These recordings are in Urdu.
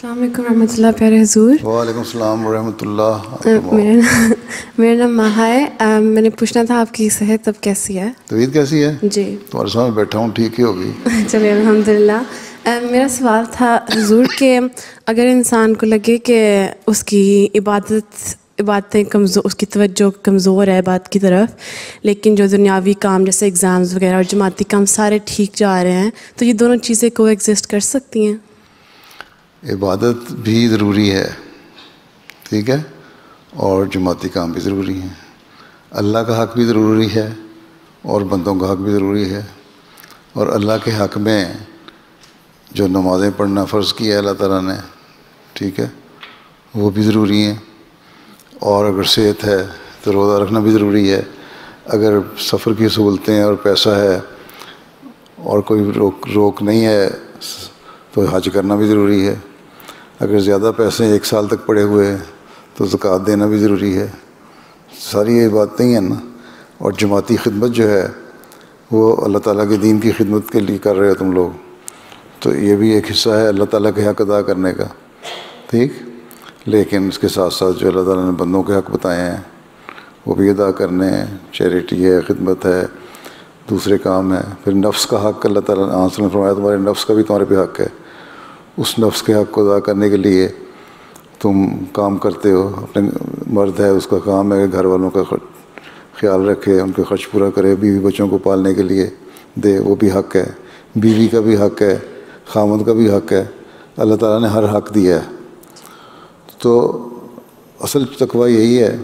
السلام علیکم رحمۃ اللہ پیارے حضور. وعلیکم السلام ورحمۃ اللہ. میرا نام ماہا ہے. میں نے پوچھنا تھا آپ کی صحت اب کیسی ہے؟ طبیعت کیسی ہے؟ جی تمہارے سامنے بیٹھا ہوں، ٹھیک ہی ہوگی. چلیے الحمد للہ. میرا سوال تھا حضور کہ اگر انسان کو لگے کہ اس کی عبادتیں کمزور، اس کی توجہ کمزور ہے عبادت کی طرف، لیکن جو دنیاوی کام جیسے ایگزامز وغیرہ اور جماعتی کام سارے ٹھیک جا رہے ہیں، تو یہ دونوں چیزیں کو ایگزسٹ کر سکتی ہیں؟ عبادت بھی ضروری ہے، ٹھیک ہے، اور جماعتی کام بھی ضروری ہیں. اللہ کا حق بھی ضروری ہے اور بندوں کا حق بھی ضروری ہے. اور اللہ کے حق میں جو نمازیں پڑھنا فرض کیا ہے اللہ تعالیٰ نے، ٹھیک ہے، وہ بھی ضروری ہیں. اور اگر صحت ہے تو روزہ رکھنا بھی ضروری ہے. اگر سفر کی سہولتیں اور پیسہ ہے اور کوئی روک نہیں ہے تو حج کرنا بھی ضروری ہے. اگر زیادہ پیسے ایک سال تک پڑے ہوئے ہیں تو زکوٰۃ دینا بھی ضروری ہے. ساری یہ باتیں ہیں نا. اور جماعتی خدمت جو ہے وہ اللہ تعالیٰ کے دین کی خدمت کے لیے کر رہے ہو تم لوگ، تو یہ بھی ایک حصہ ہے اللہ تعالیٰ کے حق ادا کرنے کا، ٹھیک. لیکن اس کے ساتھ ساتھ جو اللہ تعالیٰ نے بندوں کے حق بتائے ہیں وہ بھی ادا کرنے ہیں. چیریٹی ہے، خدمت ہے، دوسرے کام ہیں. پھر نفس کا حق اللہ تعالیٰ نے آنسر نے فرمایا تمہارے نفس کا بھی تمہارے پہ حق ہے. اس نفس کے حق کو ادا کرنے کے لیے تم کام کرتے ہو. اپنے مرد ہے اس کا کام ہے کہ گھر والوں کا خیال رکھے، ان کا خرچ پورا کرے، بیوی بچوں کو پالنے کے لیے دے، وہ بھی حق ہے. بیوی کا بھی حق ہے، خامد کا بھی حق ہے. اللہ تعالیٰ نے ہر حق دیا ہے. تو اصل تقویٰ یہی ہے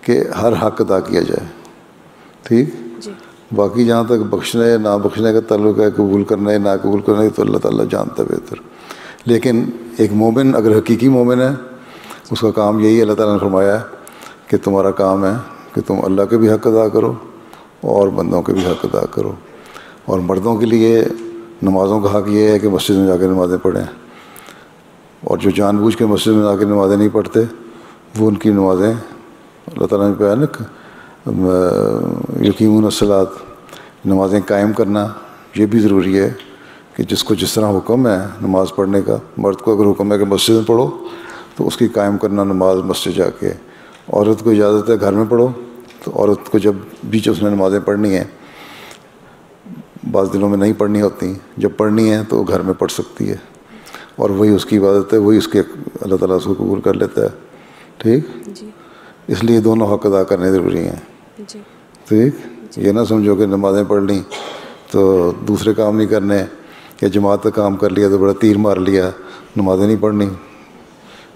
کہ ہر حق ادا کیا جائے، ٹھیک. باقی جہاں تک بخشنے یا نہ بخشنے کا تعلق ہے، قبول کرنا یا نہ قبول کرنا، تو اللہ تعالیٰ جانتا ہے بہتر. لیکن ایک مومن اگر حقیقی مومن ہے، اس کا کام یہی اللہ تعالیٰ نے فرمایا ہے کہ تمہارا کام ہے کہ تم اللہ کے بھی حق ادا کرو اور بندوں کے بھی حق ادا کرو. اور مردوں کے لیے نمازوں کا حق یہ ہے کہ مسجد میں جا کے نمازیں پڑھیں، اور جو جان بوجھ کے مسجد میں جا کے نمازیں نہیں پڑھتے وہ ان کی نمازیں اللہ تعالیٰ نے کہا نا یقیمون الصلاۃ، نمازیں قائم کرنا یہ بھی ضروری ہے کہ جس کو جس طرح حکم ہے نماز پڑھنے کا. مرد کو اگر حکم ہے کہ مسجد میں پڑھو تو اس کی قائم کرنا نماز مسجد جا کے. عورت کو اجازت ہے گھر میں پڑھو، تو عورت کو جب بیچ اس نے نمازیں پڑھنی ہیں، بعض دنوں میں نہیں پڑھنی ہوتی، جب پڑھنی ہے تو گھر میں پڑھ سکتی ہے، اور وہی اس کی عبادت ہے، وہی اس کے اللہ تعالیٰ اس کو قبول کر لیتا ہے، ٹھیک. اس لیے دونوں حق ادا کرنے ضروری ہیں، ٹھیک. یہ نہ سمجھو کہ نمازیں پڑھ لیں تو دوسرے کام نہیں کرنے، یا جماعت کا کام کر لیا تو بڑا تیر مار لیا، نمازیں نہیں پڑھنی.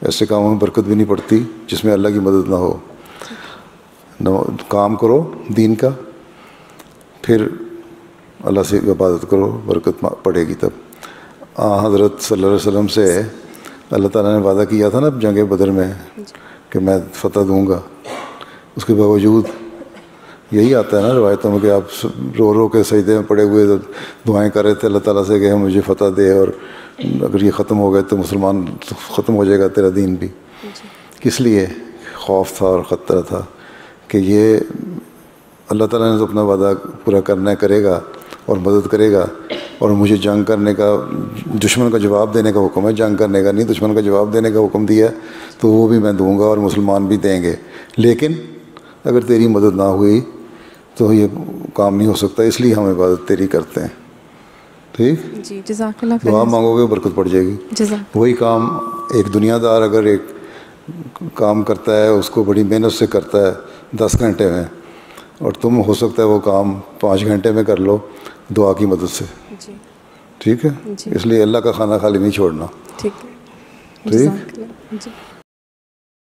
ایسے کاموں میں برکت بھی نہیں پڑتی جس میں اللہ کی مدد نہ ہو. کام کرو دین کا، پھر اللہ سے عبادت کرو، برکت پڑے گی تب. حضرت صلی اللہ علیہ وسلم سے اللہ تعالیٰ نے وعدہ کیا تھا نا جنگ بدر میں کہ میں فتح دوں گا. اس کے باوجود یہی آتا ہے نا روایتوں میں کہ آپ رو رو کے سجدے میں پڑے ہوئے دعائیں کر رہے تھے اللہ تعالیٰ سے کہ مجھے فتح دے، اور اگر یہ ختم ہو گئے تو مسلمان ختم ہو جائے گا تیرا دین بھی. کس لیے خوف تھا اور خطرہ تھا کہ یہ اللہ تعالیٰ نے تو اپنا وعدہ پورا کرنا کرے گا اور مدد کرے گا، اور مجھے جنگ کرنے کا، دشمن کا جواب دینے کا حکم ہے، جنگ کرنے کا نہیں، دشمن کا جواب دینے کا حکم دیا تو وہ بھی میں دوں گا اور مسلمان بھی دیں گے. لیکن اگر تیری مدد نہ ہوئی تو یہ کام نہیں ہو سکتا، اس لیے ہم عبادت تیری کرتے ہیں، ٹھیک. جی جزاک اللہ. دعا مانگو گے برکت پڑ جائے گی. وہی کام ایک دنیا دار اگر ایک کام کرتا ہے، اس کو بڑی محنت سے کرتا ہے 10 گھنٹے میں، اور تم ہو سکتا ہے وہ کام 5 گھنٹے میں کر لو دعا کی مدد سے، ٹھیک ہے. اس لیے اللہ کا کھانا خالی نہیں چھوڑنا، ٹھیک. ٹھیک.